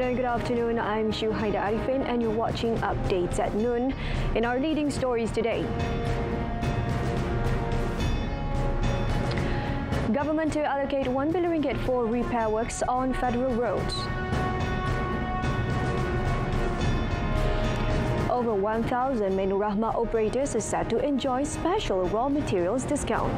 and good afternoon. I'm Shuhaida Arifin and you're watching Updates at Noon. In our leading stories today, government to allocate 1 billion ringgit for repair works on federal roads. Over 1,000 Menu Rahmah operators are set to enjoy special raw materials discount.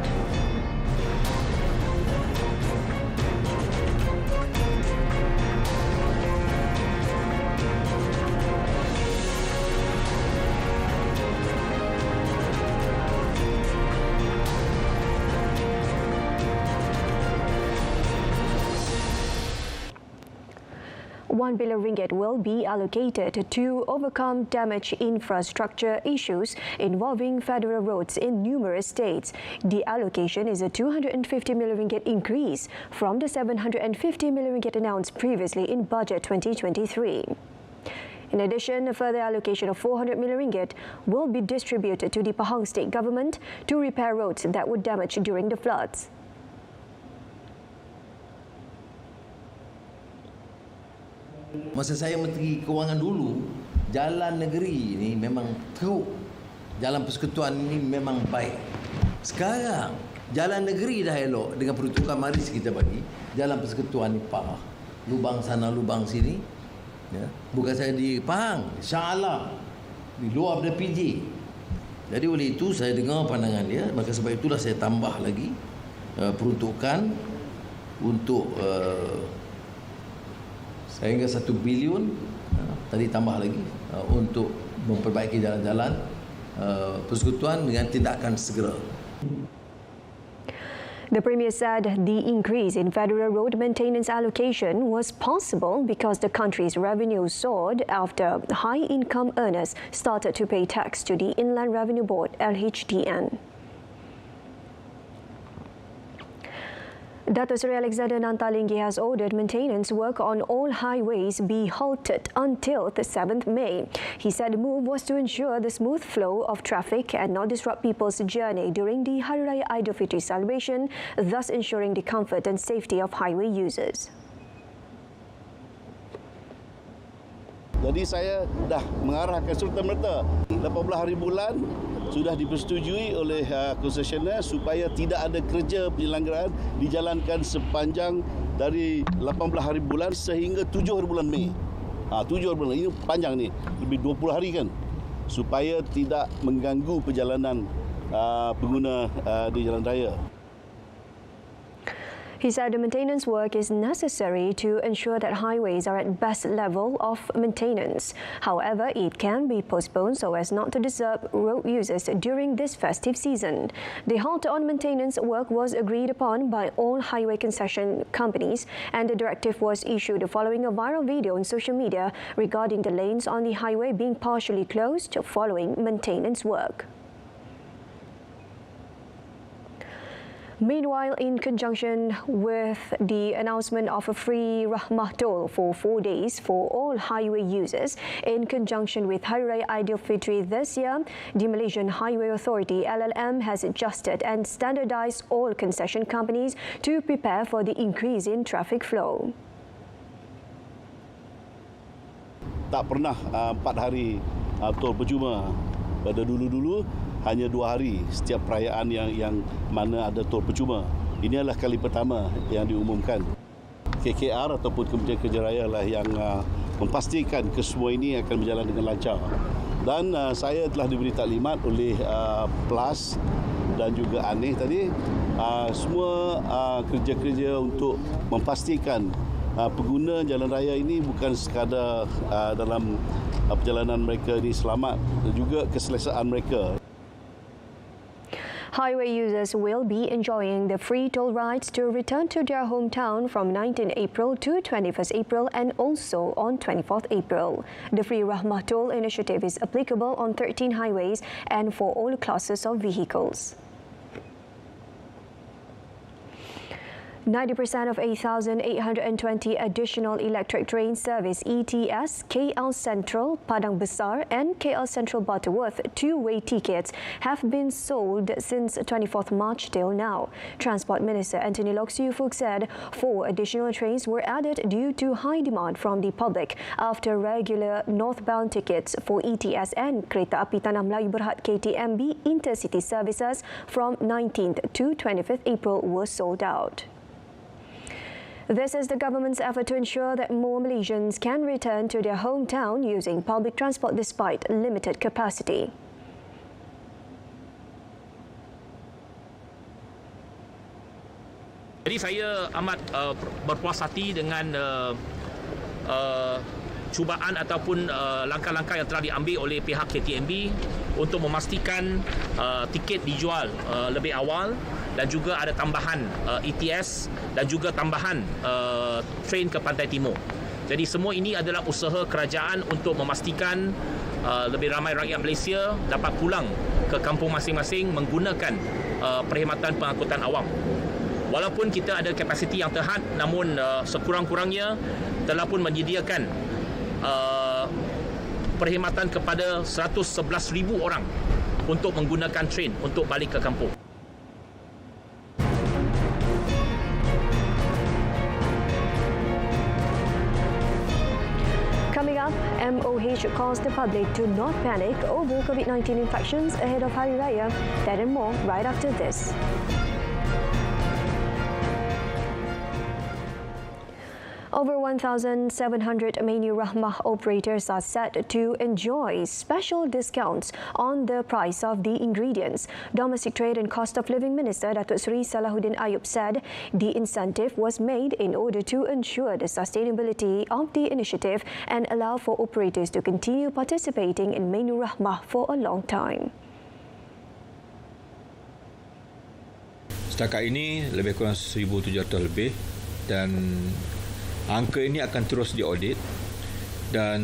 R1 billion will be allocated to overcome damaged infrastructure issues involving federal roads in numerous states. The allocation is a 250 million ringgit increase from the 750 million ringgit announced previously in Budget 2023. In addition, a further allocation of 400 million ringgit will be distributed to the Pahang State Government to repair roads that were damaged during the floods. Masa saya Menteri Kewangan dulu, jalan negeri ni memang teruk. Jalan persekutuan ini memang baik. Sekarang, jalan negeri dah elok dengan peruntukan maris kita bagi. Jalan persekutuan ni parah. Lubang sana, lubang sini. Ya. Bukan saya di Pahang, Shah Alam, di luar daripada PJ. Jadi oleh itu saya dengar pandangan dia, maka sebab itulah saya tambah lagi peruntukan untuk sehingga 1 bilion tadi tambah lagi untuk memperbaiki jalan-jalan persekutuan dengan tindakan segera. The Premier said the increase in federal road maintenance allocation was possible because the country's revenue soared after high-income earners started to pay tax to the Inland Revenue Board (LHDN). Dato' Seri Alexander Nantalinggi has ordered maintenance work on all highways be halted until the 7th May. He said the move was to ensure the smooth flow of traffic and not disrupt people's journey during the Hari Raya Aidilfitri celebration, thus ensuring the comfort and safety of highway users. Jadi saya dah mengarahkan serta-merta 18 hari bulan sudah dipersetujui oleh konsesioner supaya tidak ada kerja penyelenggaraan dijalankan sepanjang dari 18 hari bulan sehingga 7 hari bulan Mei. 7 hari bulan, ini panjang ni, lebih 20 hari kan, supaya tidak mengganggu perjalanan pengguna di jalan raya. He said the maintenance work is necessary to ensure that highways are at best level of maintenance. However, it can be postponed so as not to disturb road users during this festive season. The halt on maintenance work was agreed upon by all highway concession companies, and the directive was issued following a viral video on social media regarding the lanes on the highway being partially closed following maintenance work. Meanwhile, in conjunction with the announcement of a free Rahmah toll for 4 days for all highway users, in conjunction with Hari Raya Aidilfitri this year, the Malaysian Highway Authority (LLM) has adjusted and standardized all concession companies to prepare for the increase in traffic flow. Tak pernah 4 hari tol percuma. Pada dulu-dulu hanya 2 hari setiap perayaan yang mana ada tol percuma. Ini adalah kali pertama yang diumumkan. KKR ataupun Kementerian Kerja Raya lah yang memastikan kesemua ini akan berjalan dengan lancar. Dan saya telah diberi taklimat oleh PLAS dan juga ANIH tadi, semua kerja-kerja untuk memastikan pengguna jalan raya ini bukan sekadar dalam perjalanan mereka ini selamat, dan juga keselesaan mereka. Highway users will be enjoying the free toll rides to return to their hometown from 19 April to 21st April and also on 24th April. The free Rahmah toll initiative is applicable on 13 highways and for all classes of vehicles. 90% of 8,820 additional electric train service ETS, KL Central, Padang Besar and KL Central Butterworth two-way tickets have been sold since 24th March till now. Transport Minister Anthony Lok Siu-Fuk said 4 additional trains were added due to high demand from the public after regular northbound tickets for ETS and Kereta Api Tanah Melayu Berhad KTMB intercity services from 19th to 25th April were sold out. This is the government's effort to ensure that more Malaysians can return to their hometown using public transport despite limited capacity. Jadi saya amat berpuas hati dengan cubaan ataupun langkah-langkah yang telah diambil oleh pihak KTMB untuk memastikan tiket dijual lebih awal dan juga ada tambahan ETS dan juga tambahan train ke Pantai Timur. Jadi semua ini adalah usaha kerajaan untuk memastikan lebih ramai rakyat Malaysia dapat pulang ke kampung masing-masing menggunakan perkhidmatan pengangkutan awam. Walaupun kita ada kapasiti yang terhad, namun sekurang-kurangnya telah pun menyediakan perkhidmatan kepada 111,000 orang untuk menggunakan train untuk balik ke kampung. Coming up, MOH calls the public to not panic over COVID-19 infections ahead of Hari Raya. That and more right after this. Over 1,700 Menu Rahmah operators are set to enjoy special discounts on the price of the ingredients. Domestic Trade and Cost of Living Minister Datuk Seri Salahuddin Ayub said the incentive was made in order to ensure the sustainability of the initiative and allow for operators to continue participating in Menu Rahmah for a long time. Setakat ini lebih kurang 1,700 lebih dan angka ini akan terus diaudit dan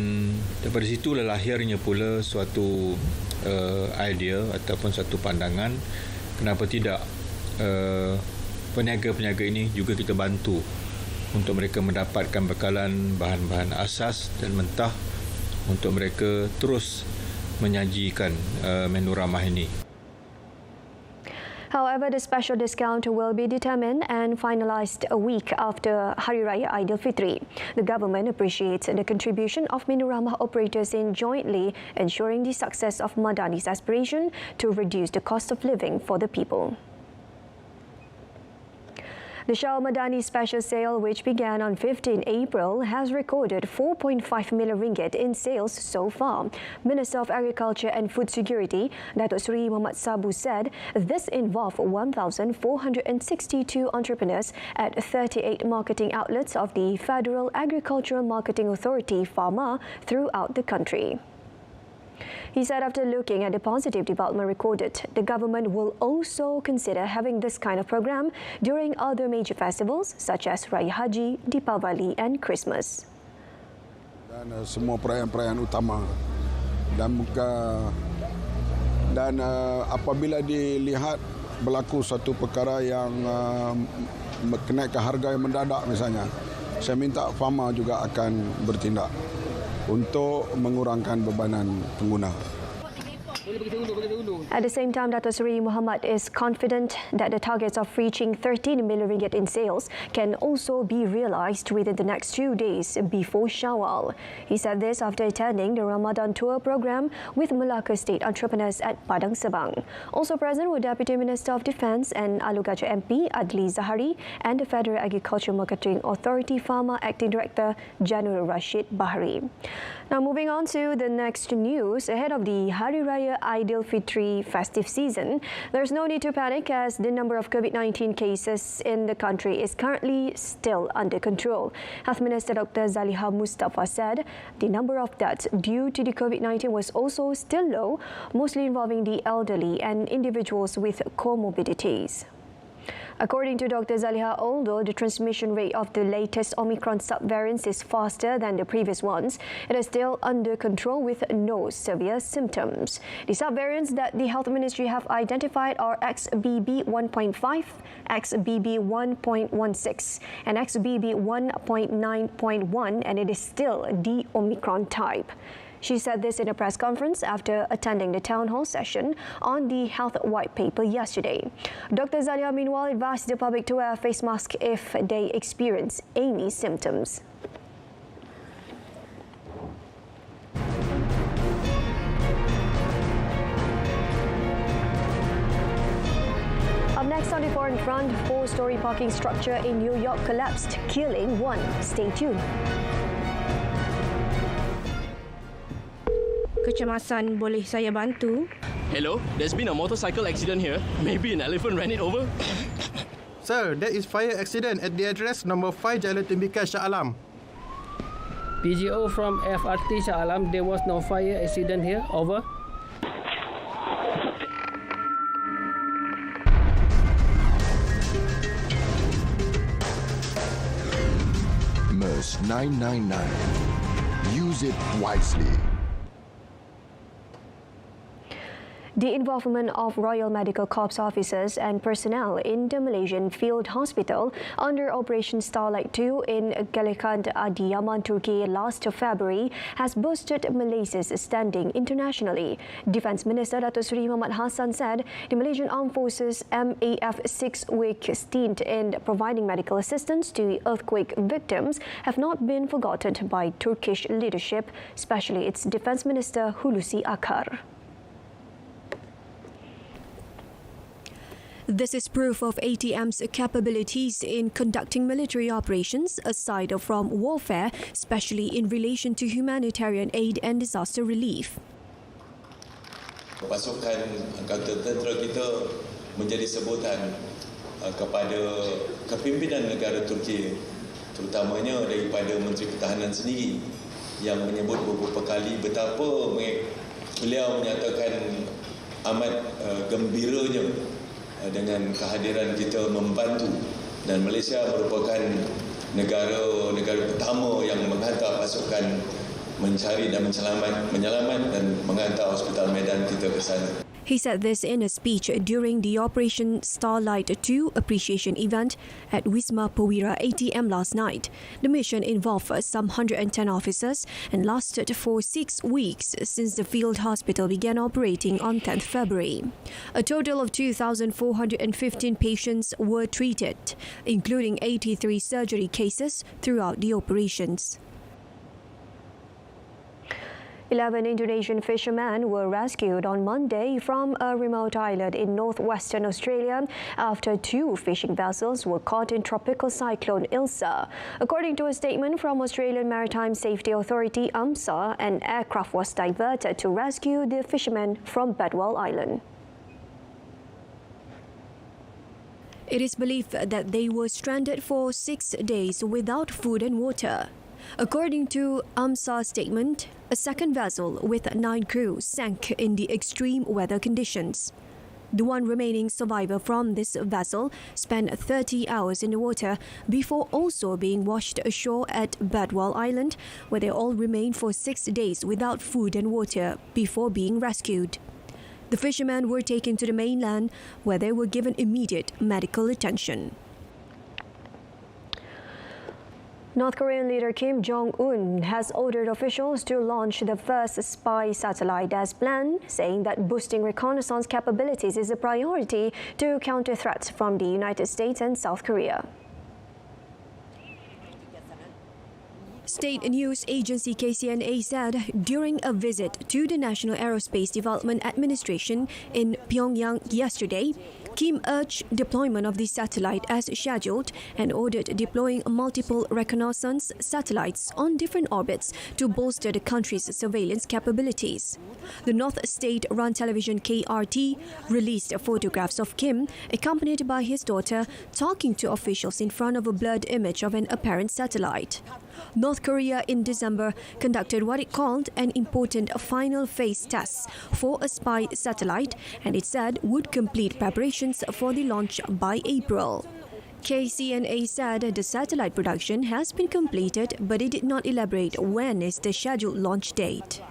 daripada situlah lahirnya pula suatu idea ataupun satu pandangan kenapa tidak peniaga-peniaga ini juga kita bantu untuk mereka mendapatkan bekalan bahan-bahan asas dan mentah untuk mereka terus menyajikan menu ramah ini. However, the special discount will be determined and finalised a week after Hari Raya Aidilfitri. The government appreciates the contribution of Menu Rahmah operators in jointly ensuring the success of Madani's aspiration to reduce the cost of living for the people. The Shah Madani special sale, which began on 15 April, has recorded 4.5 million ringgit in sales so far. Minister of Agriculture and Food Security, Datuk Seri Muhammad Sabu, said this involved 1,462 entrepreneurs at 38 marketing outlets of the Federal Agricultural Marketing Authority, FAMA, throughout the country. He said after looking at the positive development recorded, the government will also consider having this kind of program during other major festivals such as Raya Haji, Deepavali and Christmas. Dan semua perayaan-perayaan utama dan apabila dilihat berlaku satu perkara yang kenaikan harga yang mendadak misalnya, saya minta FAMA juga akan bertindak untuk mengurangkan bebanan pengguna. At the same time, Datuk Seri Muhammad is confident that the targets of reaching 13 million ringgit in sales can also be realised within the next few days before Shawwal. He said this after attending the Ramadan tour program with Melaka State entrepreneurs at Padang Sebang. Also present were Deputy Minister of Defence and Alugajah MP Adli Zahari and the Federal Agricultural Marketing Authority Pharma Acting Director General Rashid Bahari. Now moving on to the next news, ahead of the Hari Raya Aidilfitri festive season, there's no need to panic as the number of COVID-19 cases in the country is currently still under control. Health Minister Dr. Zaliha Mustafa said the number of deaths due to the COVID-19 was also still low, mostly involving the elderly and individuals with comorbidities. According to Dr. Zaliha, although the transmission rate of the latest Omicron subvariants is faster than the previous ones, it is still under control with no severe symptoms. The subvariants that the Health Ministry have identified are XBB 1.5, XBB 1.16 and XBB 1.9.1, and it is still the Omicron type. She said this in a press conference after attending the town hall session on the health white paper yesterday. Dr. Zalia meanwhile advised the public to wear a face mask if they experience any symptoms. Up next on the foreign front, 4-story parking structure in New York collapsed, killing one. Stay tuned. Kecemasan, boleh saya bantu? Hello, there's been a motorcycle accident here. Maybe an elephant ran it over. Sir, there is fire accident at the address number 5 Jalan Tembika, Shah Alam. PGO from FRT Shah Alam, there was no fire accident here. Over. MERS 999. Use it wisely. The involvement of Royal Medical Corps officers and personnel in the Malaysian Field Hospital under Operation Starlight 2 in Galekand, Adiyaman, Turkey last February has boosted Malaysia's standing internationally. Defence Minister Datuk Seri Muhammad Hassan said the Malaysian Armed Forces MAF 6-week stint in providing medical assistance to earthquake victims have not been forgotten by Turkish leadership, especially its Defence Minister Hulusi Akar. This is proof of ATM's capabilities in conducting military operations aside from warfare, especially in relation to humanitarian aid and disaster relief. Pasukan Angkatan Tentera kita menjadi sebutan kepada kepimpinan negara Turki, terutamanya daripada Menteri Pertahanan sendiri yang menyebut beberapa kali betapa beliau menyatakan amat gembiranya dengan kehadiran kita membantu, dan Malaysia merupakan negara pertama yang menghantar pasukan mencari dan menyelamat dan menghantar hospital medan kita ke sana. He said this in a speech during the Operation Starlight 2 appreciation event at Wisma Perwira ATM last night. The mission involved some 110 officers and lasted for 6 weeks since the field hospital began operating on 10th February. A total of 2,415 patients were treated, including 83 surgery cases throughout the operations. 11 Indonesian fishermen were rescued on Monday from a remote island in northwestern Australia after 2 fishing vessels were caught in tropical cyclone Ilsa. According to a statement from Australian Maritime Safety Authority, AMSA, an aircraft was diverted to rescue the fishermen from Bedwell Island. It is believed that they were stranded for 6 days without food and water. According to AMSA's statement, a second vessel with 9 crew sank in the extreme weather conditions. The one remaining survivor from this vessel spent 30 hours in the water before also being washed ashore at Bedwell Island, where they all remained for 6 days without food and water before being rescued. The fishermen were taken to the mainland, where they were given immediate medical attention. North Korean leader Kim Jong-un has ordered officials to launch the first spy satellite as planned, saying that boosting reconnaissance capabilities is a priority to counter threats from the United States and South Korea. State news agency KCNA said during a visit to the National Aerospace Development Administration in Pyongyang yesterday, Kim urged deployment of the satellite as scheduled and ordered deploying multiple reconnaissance satellites on different orbits to bolster the country's surveillance capabilities. The North State-run television KRT released photographs of Kim, accompanied by his daughter, talking to officials in front of a blurred image of an apparent satellite. North Korea in December conducted what it called an important final phase test for a spy satellite, and it said would complete preparations for the launch by April. KCNA said the satellite production has been completed, but it did not elaborate when is the scheduled launch date.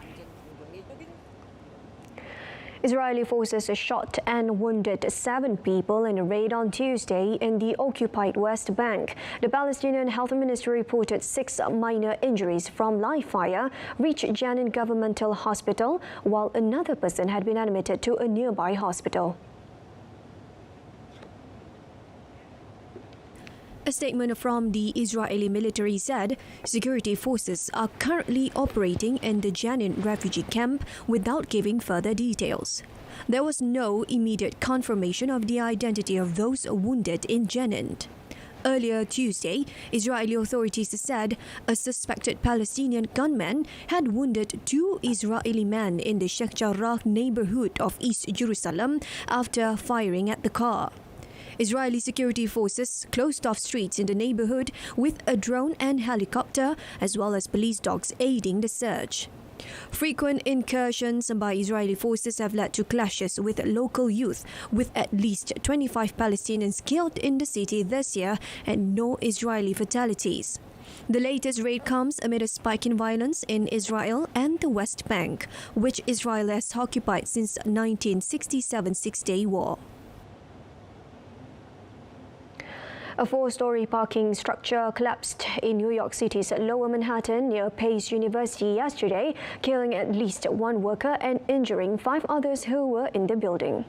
Israeli forces shot and wounded 7 people in a raid on Tuesday in the occupied West Bank. The Palestinian Health Ministry reported 6 minor injuries from live fire reached Jenin Governmental Hospital, while another person had been admitted to a nearby hospital. A statement from the Israeli military said security forces are currently operating in the Jenin refugee camp without giving further details. There was no immediate confirmation of the identity of those wounded in Jenin. Earlier Tuesday, Israeli authorities said a suspected Palestinian gunman had wounded 2 Israeli men in the Sheikh Jarrah neighborhood of East Jerusalem after firing at the car. Israeli security forces closed off streets in the neighborhood with a drone and helicopter, as well as police dogs aiding the search. Frequent incursions by Israeli forces have led to clashes with local youth, with at least 25 Palestinians killed in the city this year and no Israeli fatalities. The latest raid comes amid a spike in violence in Israel and the West Bank, which Israel has occupied since 1967 Six-Day War. A 4-story parking structure collapsed in New York City's Lower Manhattan near Pace University yesterday, killing at least 1 worker and injuring 5 others who were in the building.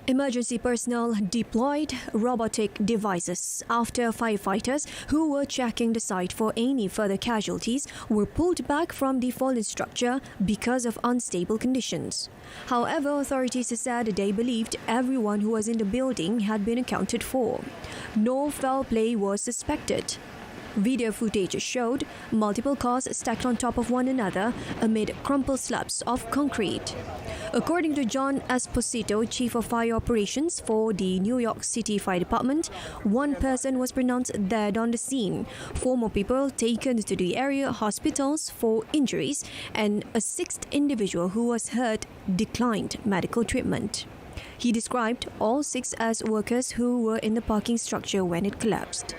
Emergency personnel deployed robotic devices after firefighters who were checking the site for any further casualties were pulled back from the fallen structure because of unstable conditions. However, authorities said they believed everyone who was in the building had been accounted for. No foul play was suspected. Video footage showed multiple cars stacked on top of one another amid crumpled slabs of concrete. According to John Esposito, Chief of Fire Operations for the New York City Fire Department, 1 person was pronounced dead on the scene, 4 more people taken to the area hospitals for injuries, and a 6th individual who was hurt declined medical treatment. He described all 6 as workers who were in the parking structure when it collapsed.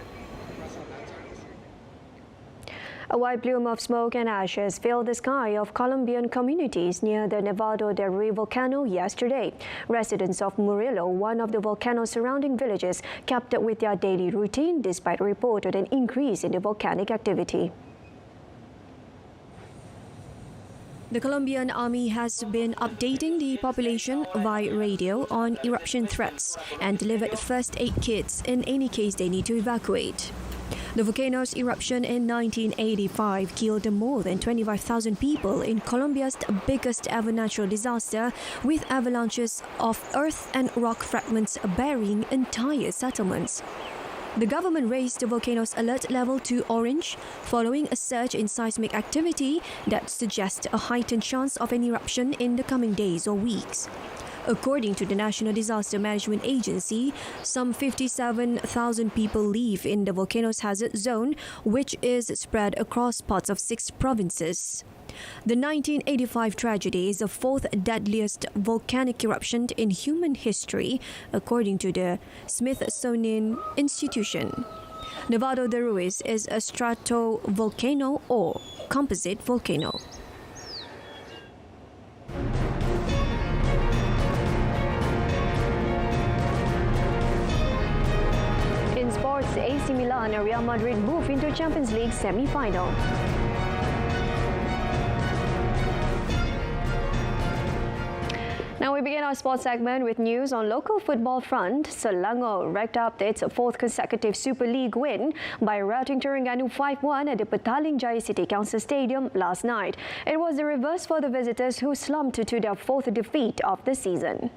A white plume of smoke and ashes filled the sky of Colombian communities near the Nevado del Ruiz volcano yesterday. Residents of Murillo, one of the volcano's surrounding villages, kept up with their daily routine despite a report of an increase in the volcanic activity. The Colombian army has been updating the population via radio on eruption threats and delivered first aid kits in any case they need to evacuate. The volcano's eruption in 1985 killed more than 25,000 people in Colombia's biggest ever natural disaster, with avalanches of earth and rock fragments burying entire settlements. The government raised the volcano's alert level to orange following a surge in seismic activity that suggests a heightened chance of an eruption in the coming days or weeks. According to the National Disaster Management Agency, some 57,000 people live in the volcano's hazard zone, which is spread across parts of 6 provinces. The 1985 tragedy is the 4th deadliest volcanic eruption in human history, according to the Smithsonian Institution. Nevado del Ruiz is a stratovolcano or composite volcano. In sports, AC Milan and Real Madrid move into Champions League semi-final. Now we begin our sports segment with news on local football front. Selangor racked up its 4th consecutive Super League win by routing Terengganu 5-1 at the Petaling Jaya City Council Stadium last night. It was the reverse for the visitors, who slumped to their 4th defeat of the season.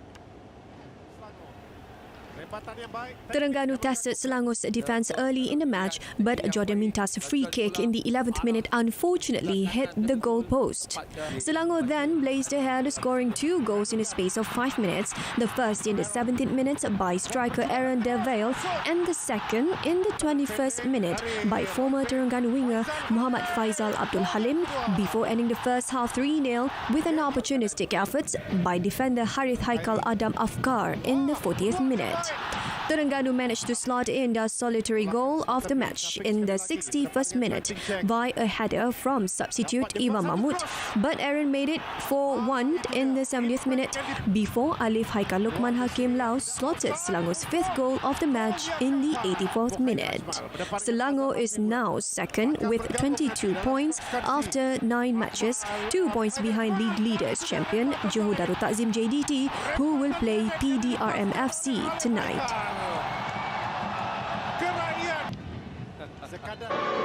Terengganu tested Selangor's defence early in the match, but Jordan Minta's free kick in the 11th minute unfortunately hit the goal post. Selangor then blazed ahead, scoring 2 goals in the space of 5 minutes, the first in the 17th minute by striker Aaron Devale and the second in the 21st minute by former Terengganu winger Muhammad Faizal Abdul Halim, before ending the first half 3-0 with an opportunistic effort by defender Harith Haikal Adam Afkar in the 40th minute. Terengganu managed to slot in their solitary goal of the match in the 61st minute by a header from substitute Iwan Mahmud, but Aaron made it 4-1 in the 70th minute before Alif Haikal Lukman Hakim Lau slotted Selangor's 5th goal of the match in the 84th minute. Selangor is now second with 22 points after 9 matches, 2 points behind league leaders champion Johor Darul Takzim JDT, who will play PDRM FC tonight.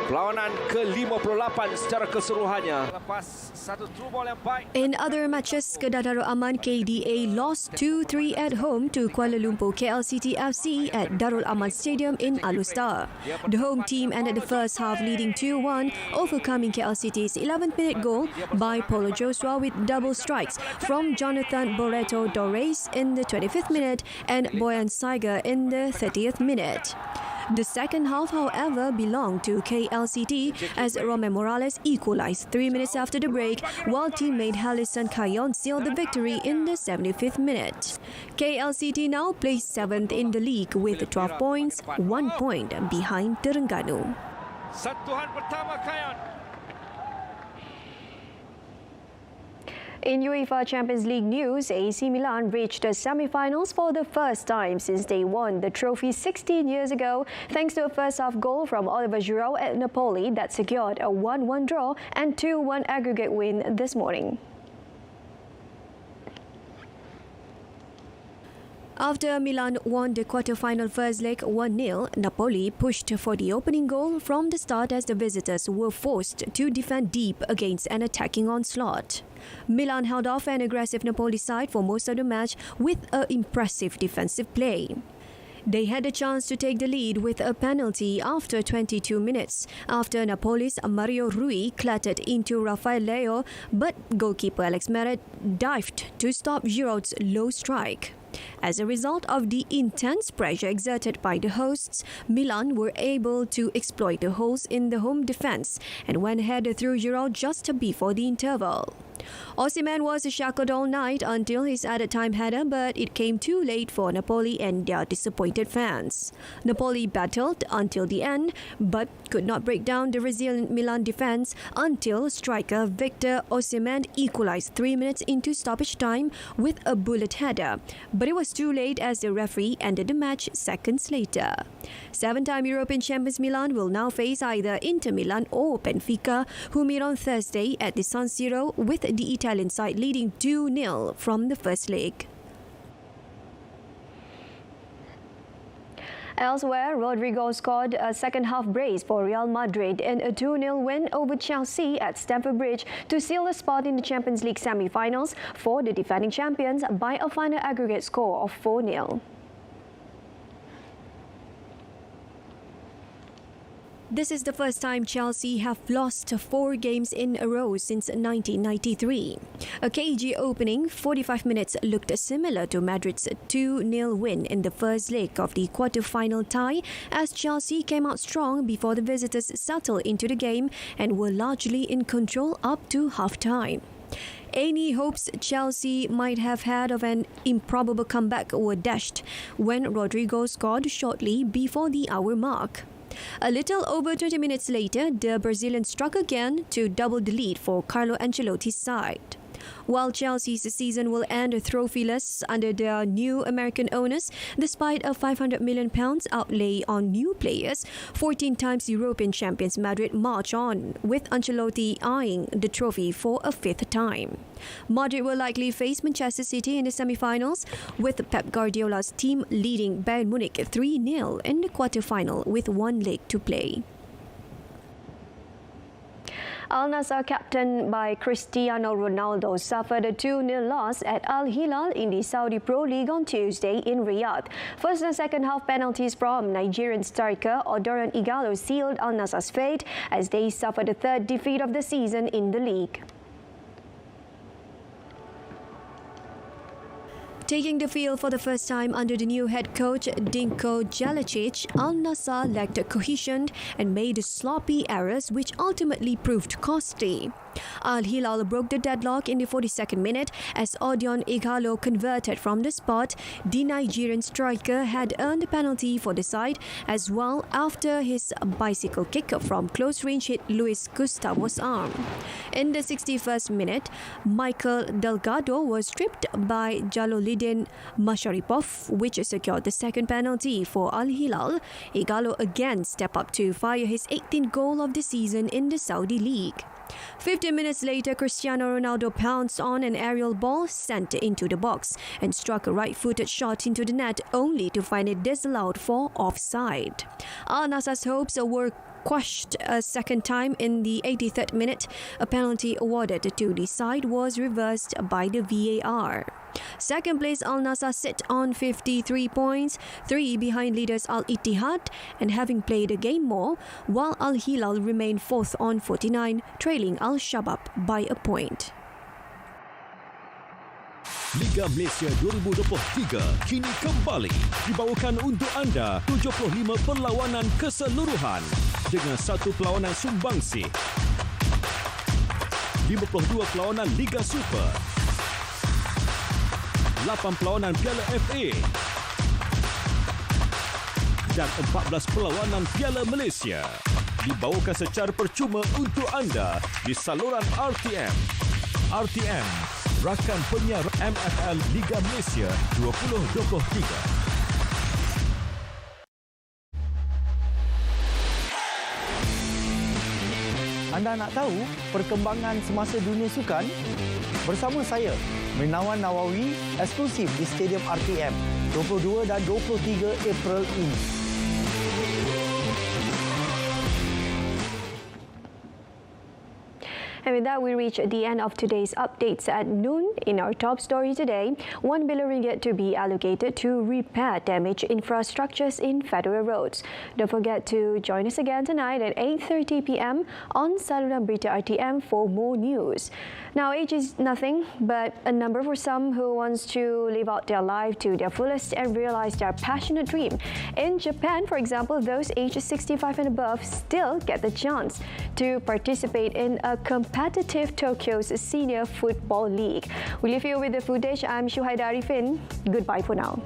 Perlawanan ke-58 secara keseluruhannya. Lepas satu through ball yang baik. In other matches, Kedah Darul Aman KDA lost 2-3 at home to Kuala Lumpur KLCT FC at Darul Aman Stadium in Alustar. The home team ended the first half leading 2-1, overcoming KLCT's 11th minute goal by Paulo Joshua with double strikes from Jonathan Boreto Dores in the 25th minute and Boyan Saiger in the 30th minute. The second half, however, belonged to KLCT as Romain Morales equalised 3 minutes after the break, while teammate Halison Kayon sealed the victory in the 75th minute. KLCT now placed 7th in the league with 12 points, 1 point behind Terengganu. Sentuhan pertama Kayon. In UEFA Champions League news, AC Milan reached the semi-finals for the first time since they won the trophy 16 years ago, thanks to a first-half goal from Oliver Giroud at Napoli that secured a 1-1 draw and 2-1 aggregate win this morning. After Milan won the quarter-final first leg 1-0, Napoli pushed for the opening goal from the start as the visitors were forced to defend deep against an attacking onslaught. Milan held off an aggressive Napoli side for most of the match with an impressive defensive play. They had a chance to take the lead with a penalty after 22 minutes after Napoli's Mario Rui clattered into Rafael Leo, but goalkeeper Alex Meret dived to stop Giroud's low strike. As a result of the intense pressure exerted by the hosts, Milan were able to exploit the holes in the home defence and went ahead through Giroud just before the interval. Osimhen was shackled all night until his added time header, but it came too late for Napoli and their disappointed fans. Napoli battled until the end, but could not break down the resilient Milan defence until striker Victor Osimhen equalised 3 minutes into stoppage time with a bullet header. But it was too late as the referee ended the match seconds later. 7-time European champions Milan will now face either Inter Milan or Benfica, who meet on Thursday at the San Siro, with the Italian side leading 2-0 from the first leg. Elsewhere, Rodrigo scored a second-half brace for Real Madrid in a 2-0 win over Chelsea at Stamford Bridge to seal a spot in the Champions League semi-finals for the defending champions by a final aggregate score of 4-0. This is the first time Chelsea have lost 4 games in a row since 1993. A cagey opening 45 minutes looked similar to Madrid's 2-0 win in the first leg of the quarter-final tie, as Chelsea came out strong before the visitors settled into the game and were largely in control up to half-time. Any hopes Chelsea might have had of an improbable comeback were dashed when Rodrigo scored shortly before the hour mark. A little over 20 minutes later, the Brazilian struck again to double the lead for Carlo Ancelotti's side. While Chelsea's season will end trophyless under their new American owners, despite a £500 million outlay on new players, 14 times European champions Madrid march on, with Ancelotti eyeing the trophy for a 5th time. Madrid will likely face Manchester City in the semi-finals, with Pep Guardiola's team leading Bayern Munich 3-0 in the quarter-final with 1 leg to play. Al Nassr, captained by Cristiano Ronaldo, suffered a 2-0 loss at Al Hilal in the Saudi Pro League on Tuesday in Riyadh. First and second half penalties from Nigerian striker Odoran Igalo sealed Al Nassr's fate as they suffered the third defeat of the season in the league. Taking the field for the first time under the new head coach Dinko Jelicic, Al Nassr lacked cohesion and made sloppy errors which ultimately proved costly. Al Hilal broke the deadlock in the 42nd minute as Odion Igalo converted from the spot. The Nigerian striker had earned a penalty for the side as well after his bicycle kick from close range hit Luis Gustavo's arm. In the 61st minute, Michael Delgado was stripped by Jaloluddin Masharipov, which secured the second penalty for Al Hilal. Igalo again stepped up to fire his 18th goal of the season in the Saudi League. 15 minutes later, Cristiano Ronaldo pounced on an aerial ball sent into the box and struck a right-footed shot into the net only to find it disallowed for offside. Al Nassr's hopes were quashed a second time in the 83rd minute. A penalty awarded to the side was reversed by the VAR. Second place Al Nassr sit on 53 points, 3 behind leaders Al Ittihad and having played a game more, while Al Hilal remained fourth on 49, trailing Al Shabab by a point. Liga Malaysia 2023 kini kembali dibawakan untuk anda 75 perlawanan keseluruhan dengan 1 perlawanan sumbangsih, 52 perlawanan Liga Super, 8 perlawanan Piala FA dan 14 perlawanan Piala Malaysia dibawakan secara percuma untuk anda di saluran RTM. RTM, rakan penyiar MFL Liga Malaysia 2023. Anda nak tahu perkembangan semasa dunia sukan? Bersama saya, Menawan Nawawi, eksklusif di Stadium RTM 22 dan 23 April ini. And with that, we reach the end of today's updates at noon. In our top story today, 1 billion ringgit to be allocated to repair damaged infrastructures in federal roads. Don't forget to join us again tonight at 8:30 p.m. on saluran Berita RTM for more news. Now, age is nothing but a number for some who wants to live out their life to their fullest and realize their passionate dream. In Japan, for example, those aged 65 and above still get the chance to participate in a competitive Tokyo's Senior Football League. We leave you with the footage. I'm Shuhaida Arifin. Goodbye for now.